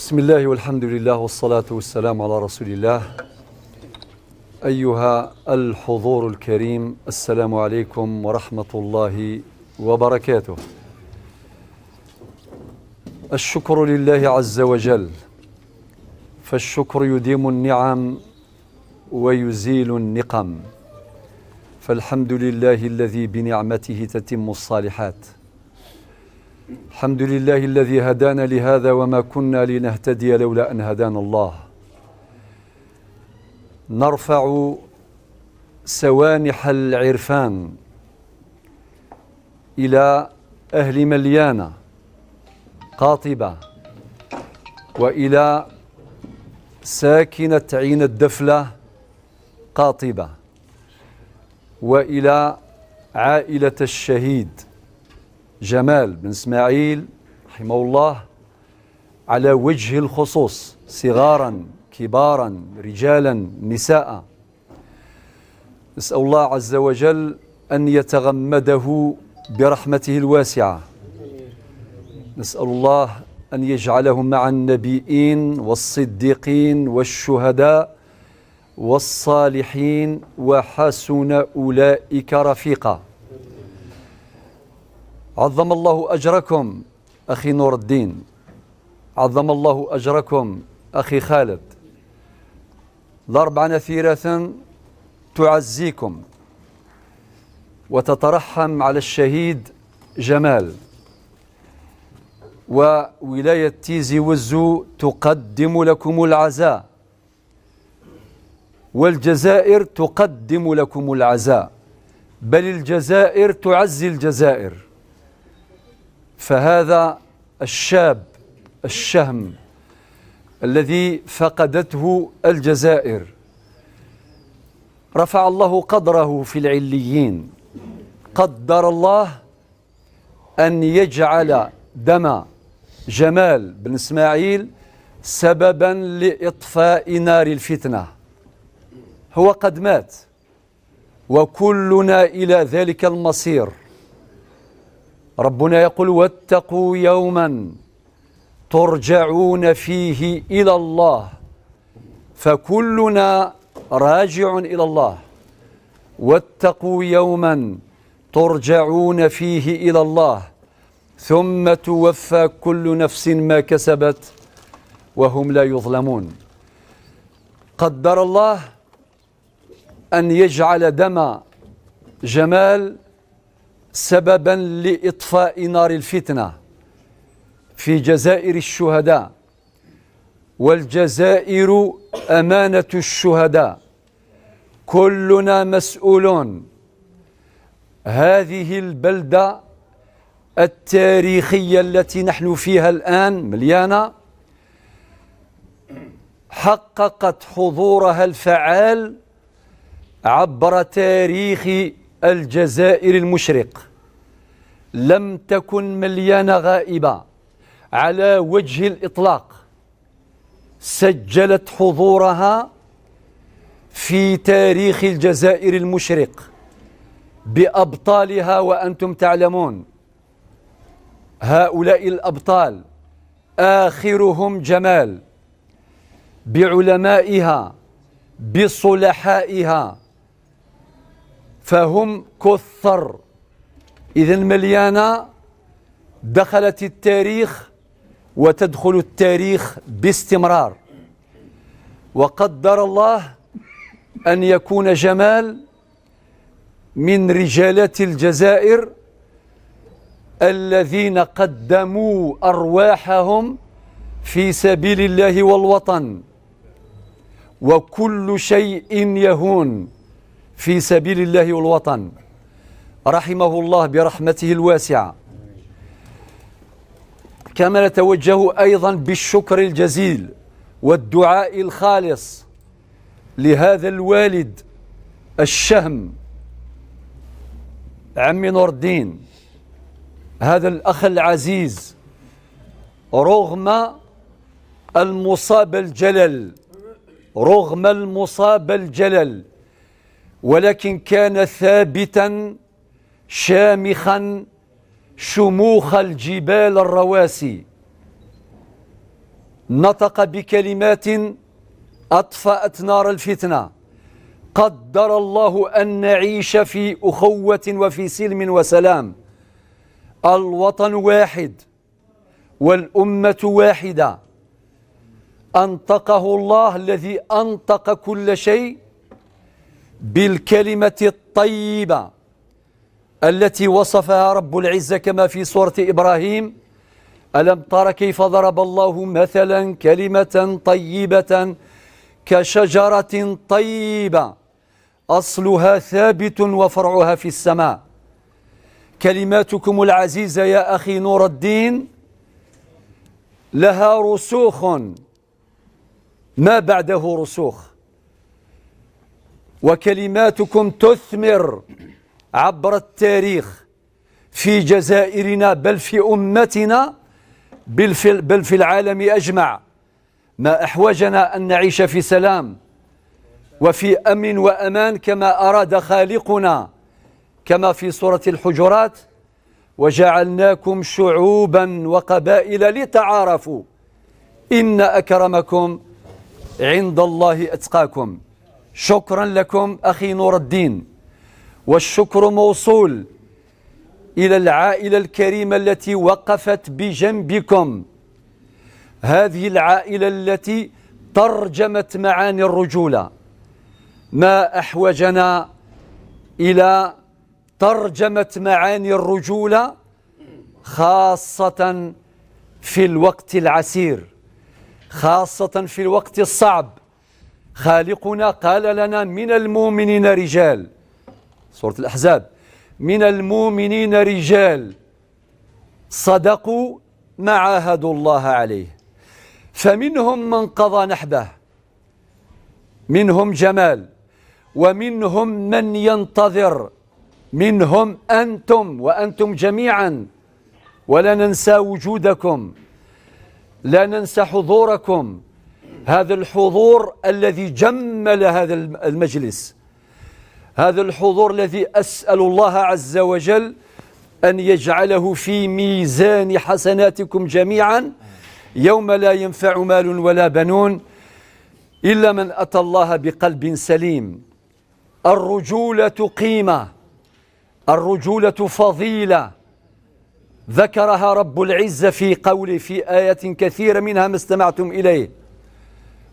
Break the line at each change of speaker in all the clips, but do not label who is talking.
بسم الله والحمد لله والصلاة والسلام على رسول الله. أيها الحضور الكريم، السلام عليكم ورحمة الله وبركاته. الشكر لله عز وجل، فالشكر يديم النعم ويزيل النقم، فالحمد لله الذي بنعمته تتم الصالحات. الحمد لله الذي هدانا لهذا وما كنا لنهتدي لولا أن هدانا الله. نرفع سوانح العرفان إلى أهل مليانة قاطبة، وإلى ساكنة عين الدفلة قاطبة، وإلى عائلة الشهيد جمال بن إسماعيل رحمه الله على وجه الخصوص، صغارا كبارا رجالا نساء. نسأل الله عز وجل أن يتغمده برحمته الواسعة. نسأل الله أن يجعلهم مع النبيين والصديقين والشهداء والصالحين وحسن أولئك رفيقا. عظم الله أجركم أخي نور الدين، عظم الله أجركم أخي خالد. الأربع نثيرة تعزيكم وتترحم على الشهيد جمال، وولاية تيزي وزو تقدم لكم العزاء، والجزائر تقدم لكم العزاء، بل الجزائر تعزي الجزائر. فهذا الشاب الشهم الذي فقدته الجزائر رفع الله قدره في العليين. قدر الله أن يجعل دم جمال بن إسماعيل سببا لإطفاء نار الفتنة. هو قد مات وكلنا إلى ذلك المصير. ربنا يقول: واتقوا يوما ترجعون فيه إلى الله، فكلنا راجع إلى الله. واتقوا يوما ترجعون فيه إلى الله ثم توفى كل نفس ما كسبت وهم لا يظلمون. قدر الله أن يجعل دم جمال سببا لإطفاء نار الفتنة في جزائر الشهداء، والجزائر أمانة الشهداء، كلنا مسؤولون. هذه البلدة التاريخية التي نحن فيها الآن مليانة حققت حضورها الفعال عبر تاريخ الجزائر المشرق. لم تكن مليانة غائبة على وجه الإطلاق، سجلت حضورها في تاريخ الجزائر المشرق بأبطالها، وأنتم تعلمون هؤلاء الأبطال آخرهم جمال، بعلمائها بصلحائها، فهم كثر. إذن مليانة دخلت التاريخ وتدخل التاريخ باستمرار. وقدر الله أن يكون جمال من رجالات الجزائر الذين قدموا أرواحهم في سبيل الله والوطن، وكل شيء يهون في سبيل الله والوطن. رحمه الله برحمته الواسعة. كما نتوجه أيضا بالشكر الجزيل والدعاء الخالص لهذا الوالد الشهم عمي نور الدين، هذا الأخ العزيز، رغم المصاب الجلل، رغم المصاب الجلل، ولكن كان ثابتا شامخا شموخ الجبال الرواسي. نطق بكلمات أطفأت نار الفتنة. قدر الله أن نعيش في أخوة وفي سلم وسلام. الوطن واحد والأمة واحدة. أنطقه الله الذي أنطق كل شيء بالكلمة الطيبة التي وصفها رب العزة كما في سورة إبراهيم: ألم تر كيف ضرب الله مثلا كلمة طيبة كشجرة طيبة أصلها ثابت وفرعها في السماء. كلماتكم العزيزة يا أخي نور الدين لها رسوخ ما بعده رسوخ، وكلماتكم تثمر عبر التاريخ في جزائرنا بل في أمتنا بل في العالم أجمع. ما أحوجنا أن نعيش في سلام وفي أمن وأمان كما أراد خالقنا، كما في سورة الحجرات: وجعلناكم شعوبا وقبائل لتعارفوا إن أكرمكم عند الله أتقاكم. شكرا لكم أخي نور الدين، والشكر موصول إلى العائلة الكريمة التي وقفت بجنبكم، هذه العائلة التي ترجمت معاني الرجولة. ما أحوجنا إلى ترجمة معاني الرجولة خاصة في الوقت العسير، خاصة في الوقت الصعب. خالقنا قال لنا: من المؤمنين رجال، سورة الأحزاب: من المؤمنين رجال صدقوا ما عاهدوا الله عليه، فمنهم من قضى نحبه، منهم جمال، ومنهم من ينتظر، منهم أنتم وأنتم جميعا، ولا ننسى وجودكم، لا ننسى حضوركم، هذا الحضور الذي جمل هذا المجلس، هذا الحضور الذي أسأل الله عز وجل أن يجعله في ميزان حسناتكم جميعا يوم لا ينفع مال ولا بنون إلا من أتى الله بقلب سليم. الرجولة قيمة، الرجولة فضيلة، ذكرها رب العزة في قوله في آيات كثيرة منها ما استمعتم إليه: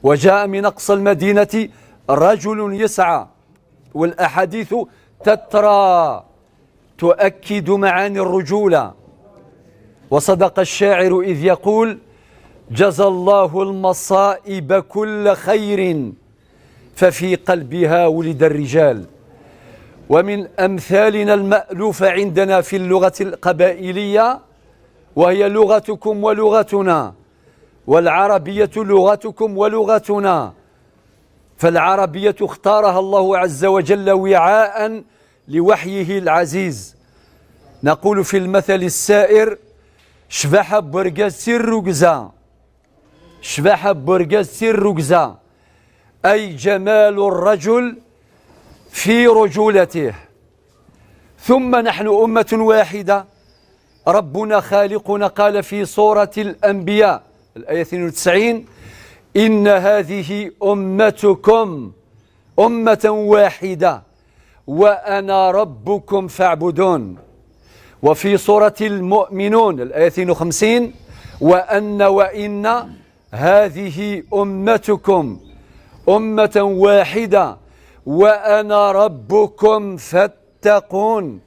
وجاء من أقصى المدينة رجل يسعى. والأحاديث تترى تؤكد معاني الرجولة. وصدق الشاعر إذ يقول: جزى الله المصائب كل خير ففي قلبها ولد الرجال. ومن أمثالنا المألوفة عندنا في اللغة القبائلية، وهي لغتكم ولغتنا، والعربية لغتكم ولغتنا، فالعربية اختارها الله عز وجل وعاء لوحيه العزيز. نقول في المثل السائر: شبح برقاز سر رقزة، شبح برقاز سر رقزة، أي جمال الرجل في رجولته. ثم نحن أمة واحدة. ربنا خالقنا قال في سورة الأنبياء الآية 92: إن هذه أمتكم أمة واحدة وأنا ربكم فاعبدون. وفي سورة المؤمنون الآية 52: وإن هذه أمتكم أمة واحدة وأنا ربكم فاتقون.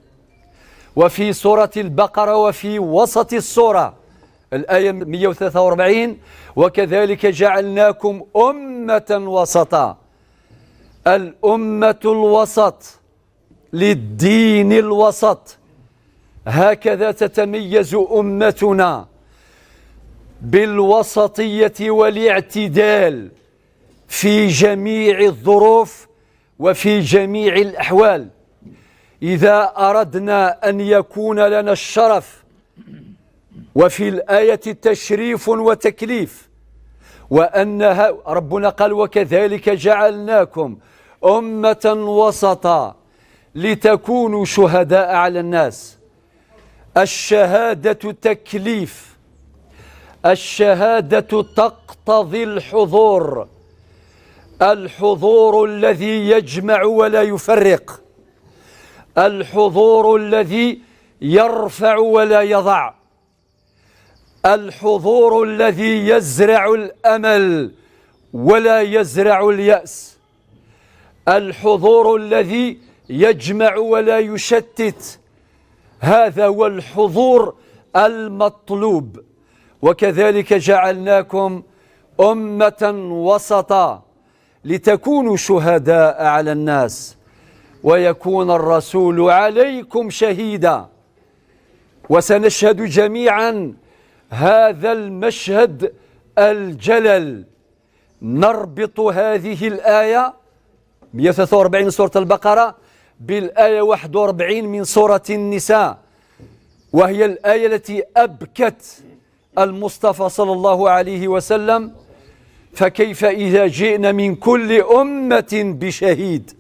وفي سورة البقرة وفي وسط السورة الآية 143: وكذلك جعلناكم أمة وسطا. الأمة الوسط للدين الوسط، هكذا تتميز أمتنا بالوسطية والاعتدال في جميع الظروف وفي جميع الأحوال. إذا أردنا أن يكون لنا الشرف، وفي الآية تشريف وتكليف، وأنها ربنا قال: وكذلك جعلناكم أمة وسطا لتكونوا شهداء على الناس. الشهادة تكليف، الشهادة تقتضي الحضور، الحضور الذي يجمع ولا يفرق، الحضور الذي يرفع ولا يضع، الحضور الذي يزرع الأمل ولا يزرع اليأس، الحضور الذي يجمع ولا يشتت. هذا هو الحضور المطلوب. وكذلك جعلناكم أمة وسطا لتكونوا شهداء على الناس ويكون الرسول عليكم شهيدا. وسنشهد جميعا هذا المشهد الجلل. نربط هذه الآية 143 من سورة البقرة بالآية 41 من سورة النساء، وهي الآية التي أبكت المصطفى صلى الله عليه وسلم: فكيف إذا جئنا من كل أمة بشهيد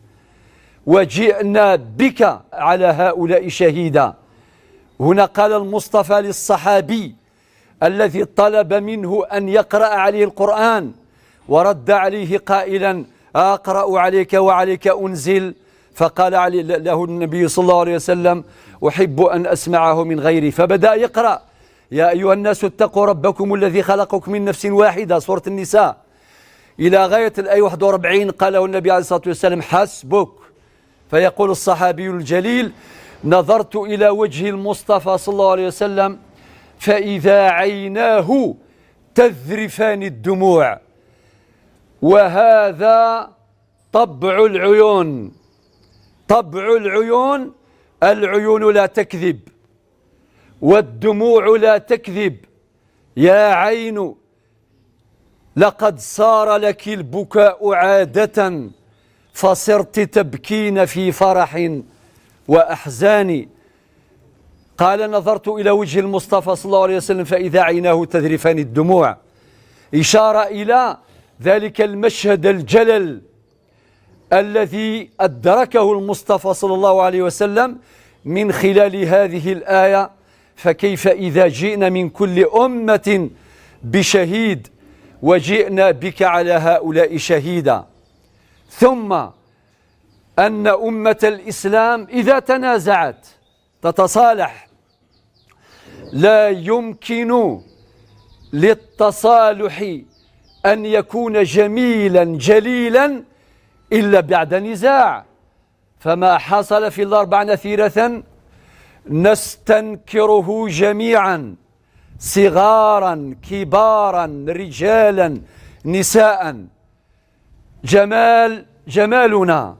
وجئنا بك على هؤلاء شهيدا. هنا قال المصطفى للصحابي الذي طلب منه أن يقرأ عليه القرآن ورد عليه قائلا: أقرأ عليك وعليك أنزل. فقال له النبي صلى الله عليه وسلم: أحب أن أسمعه من غيري. فبدأ يقرأ: يا أيها الناس اتقوا ربكم الذي خلقكم من نفس واحدة، سورة النساء، إلى غاية الآية 41. قال له النبي عليه الصلاة والسلام: حسبك. فيقول الصحابي الجليل: نظرت إلى وجه المصطفى صلى الله عليه وسلم فإذا عيناه تذرفان الدموع. وهذا طبع العيون، طبع العيون. العيون لا تكذب والدموع لا تكذب. يا عين لقد صار لك البكاء عادة فصرت تبكين في فرح وأحزان. قال: نظرت إلى وجه المصطفى صلى الله عليه وسلم فإذا عيناه تذرفان الدموع، إشارة إلى ذلك المشهد الجلل الذي أدركه المصطفى صلى الله عليه وسلم من خلال هذه الآية: فكيف إذا جئنا من كل أمة بشهيد وجئنا بك على هؤلاء شهيدا. ثم أن أمة الإسلام إذا تنازعت تتصالح. لا يمكن للتصالح أن يكون جميلا جليلا إلا بعد نزاع. فما حصل في الأربع نثيرة نستنكره جميعا، صغارا كبارا رجالا نساء. جمالنا،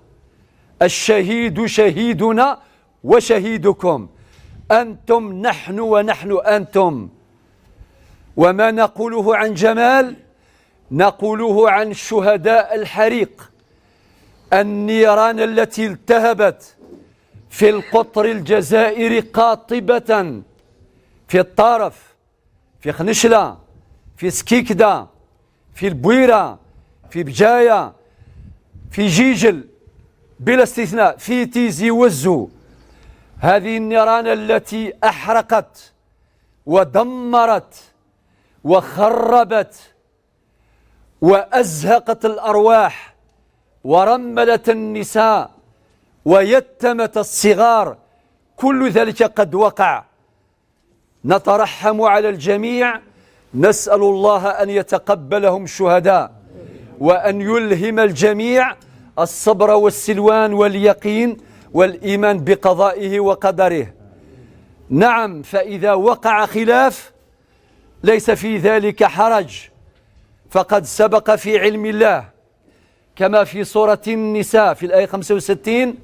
الشهيد شهيدنا وشهيدكم، أنتم نحن ونحن أنتم. وما نقوله عن جمال نقوله عن شهداء الحريق، النيران التي التهبت في القطر الجزائري قاطبة، في الطرف، في خنشلة، في سكيكدا، في البويرة، في بجاية، في جيجل، بلا استثناء، في تيزي وزو. هذه النيران التي أحرقت ودمرت وخربت وأزهقت الأرواح ورملت النساء ويتمت الصغار، كل ذلك قد وقع. نترحم على الجميع، نسأل الله أن يتقبلهم شهداء وأن يلهم الجميع الصبر والسلوان واليقين والإيمان بقضائه وقدره. نعم، فإذا وقع خلاف ليس في ذلك حرج، فقد سبق في علم الله كما في سورة النساء في الآية 65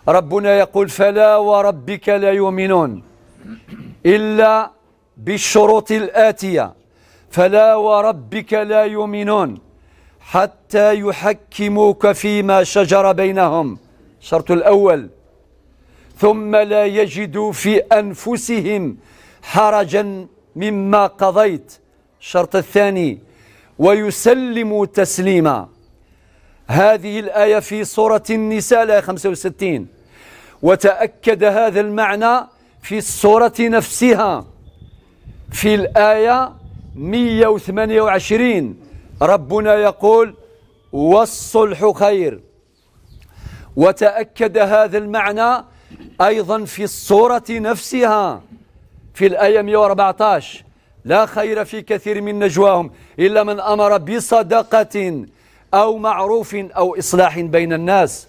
ربنا يقول: فلا وربك لا يؤمنون إلا بالشروط الآتية. فلا وربك لا يؤمنون حتى يحكموك فيما شجر بينهم، الشرط الأول، ثم لا يجدوا في أنفسهم حرجا مما قضيت، الشرط الثاني، ويسلموا تسليما. هذه الآية في سورة النساء الآية 65، وتأكد هذا المعنى في السورة نفسها في الآية 128 ربنا يقول والصلح خير. وتأكد هذا المعنى أيضا في السورة نفسها في الآية 114 لا خير في كثير من نجواهم إلا من أمر بصدقة أو معروف أو إصلاح بين الناس.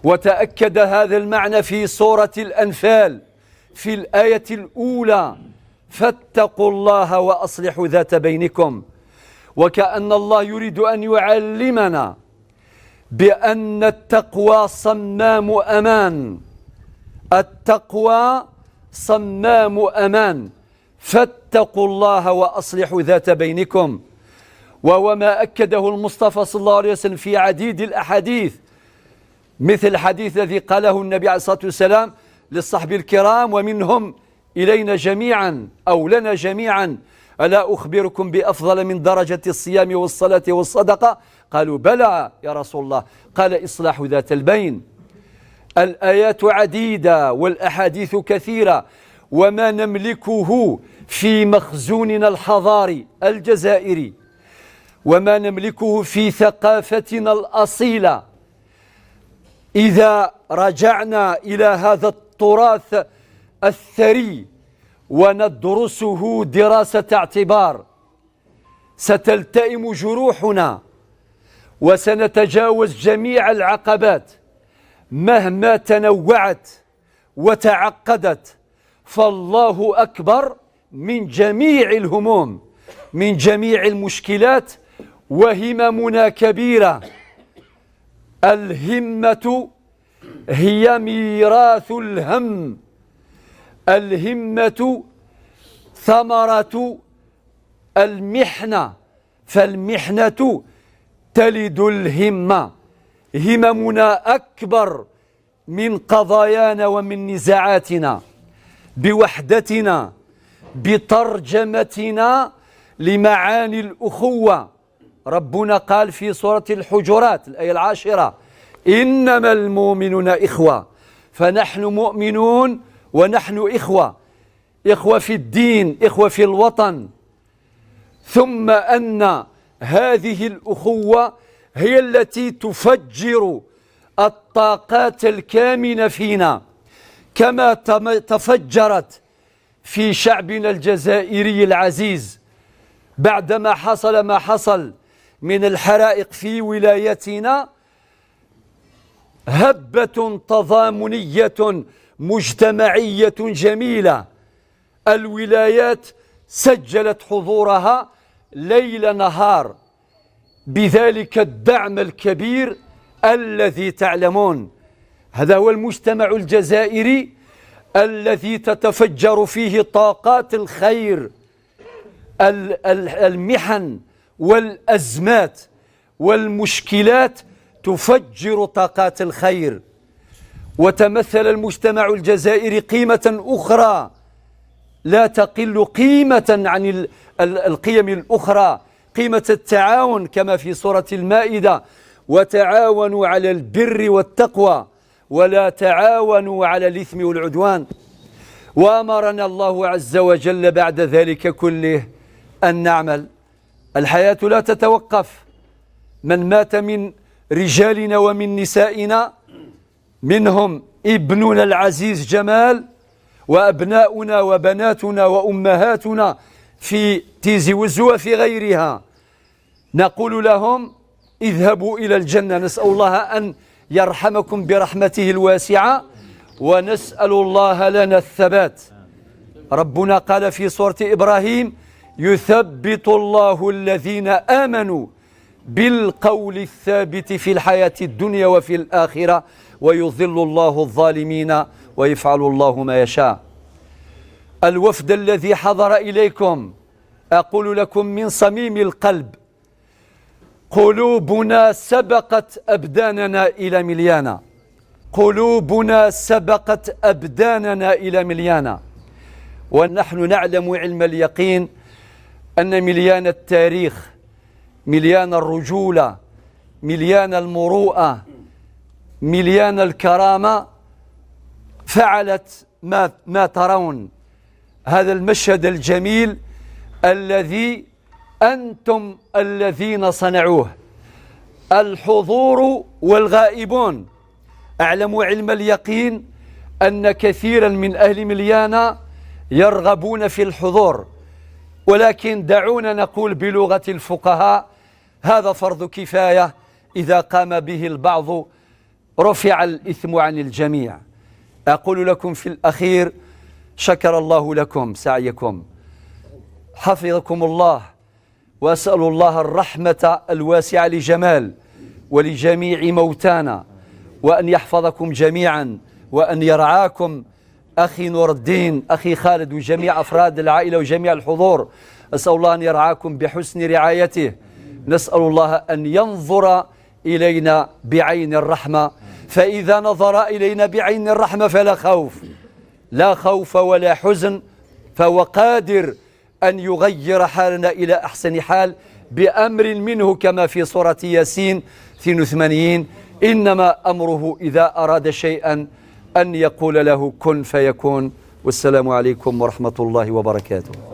وتأكد هذا المعنى في سورة الأنفال في الآية الأولى فاتقوا الله وأصلحوا ذات بينكم. وكأن الله يريد أن يعلمنا بأن التقوى صمام أمان، التقوى صمام أمان، فاتقوا الله وأصلحوا ذات بينكم. وهو ما أكده المصطفى صلى الله عليه وسلم في عديد الأحاديث، مثل الحديث الذي قاله النبي عليه الصلاة والسلام للصحب الكرام ومنهم إلينا جميعا أو لنا جميعا: ألا أخبركم بأفضل من درجة الصيام والصلاة والصدقة؟ قالوا بلى يا رسول الله. قال إصلاح ذات البين. الآيات عديدة والأحاديث كثيرة، وما نملكه في مخزوننا الحضاري الجزائري وما نملكه في ثقافتنا الأصيلة إذا رجعنا إلى هذا التراث الثري وندرسه دراسة اعتبار ستلتئم جروحنا وسنتجاوز جميع العقبات مهما تنوعت وتعقدت، فالله أكبر من جميع الهموم، من جميع المشكلات، وهممنا كبيرة. الهمة هي ميراث الهم، الهمة ثمرة المحنة، فالمحنة تلد الهمة. هممنا أكبر من قضايانا ومن نزاعاتنا، بوحدتنا، بترجمتنا لمعاني الأخوة. ربنا قال في سورة الحجرات الآية 10: إنما المؤمنون إخوة. فنحن مؤمنون ونحن إخوة، إخوة في الدين، إخوة في الوطن. ثم أن هذه الأخوة هي التي تفجر الطاقات الكامنة فينا، كما تفجرت في شعبنا الجزائري العزيز بعدما حصل ما حصل من الحرائق في ولايتنا. هبة تضامنية مجتمعية جميلة، الولايات سجلت حضورها ليل نهار بذلك الدعم الكبير الذي تعلمون. هذا هو المجتمع الجزائري الذي تتفجر فيه طاقات الخير. المحن والأزمات والمشكلات تفجر طاقات الخير. وتمثل المجتمع الجزائري قيمة أخرى لا تقل قيمة عن القيم الأخرى، قيمة التعاون كما في سورة المائدة: وتعاونوا على البر والتقوى ولا تعاونوا على الإثم والعدوان. وأمرنا الله عز وجل بعد ذلك كله أن نعمل. الحياة لا تتوقف. من مات من رجالنا ومن نسائنا، منهم ابننا العزيز جمال، وأبناؤنا وبناتنا وأمهاتنا في تيزي وزو وفي غيرها، نقول لهم اذهبوا إلى الجنة. نسأل الله أن يرحمكم برحمته الواسعة، ونسأل الله لنا الثبات. ربنا قال في سورة إبراهيم: يثبت الله الذين آمنوا بالقول الثابت في الحياة الدنيا وفي الآخرة ويضل الله الظالمين ويفعل الله ما يشاء. الوفد الذي حضر إليكم أقول لكم من صميم القلب: قلوبنا سبقت أبداننا إلى مليانا، قلوبنا سبقت أبداننا إلى مليانا. ونحن نعلم علم اليقين أن مليان التاريخ، مليان الرجولة، مليان المروءة، مليان الكرامة فعلت ما ترون. هذا المشهد الجميل الذي أنتم الذين صنعوه، الحضور والغائبون. أعلم علم اليقين أن كثيرا من أهل مليانة يرغبون في الحضور، ولكن دعونا نقول بلغة الفقهاء هذا فرض كفاية، إذا قام به البعض رفع الإثم عن الجميع. أقول لكم في الأخير شكر الله لكم سعيكم، حفظكم الله، وأسأل الله الرحمة الواسعة لجمال ولجميع موتانا، وأن يحفظكم جميعا، وأن يرعاكم أخي نور الدين، أخي خالد، وجميع أفراد العائلة وجميع الحضور. أسأل الله أن يرعاكم بحسن رعايته. نسأل الله أن ينظر إلينا بعين الرحمة، فإذا نظر إلينا بعين الرحمة فلا خوف، لا خوف ولا حزن، فهو قادر أن يغير حالنا إلى أحسن حال بأمر منه، كما في سورة ياسين 82: إنما أمره إذا أراد شيئا أن يقول له كن فيكون. والسلام عليكم ورحمة الله وبركاته.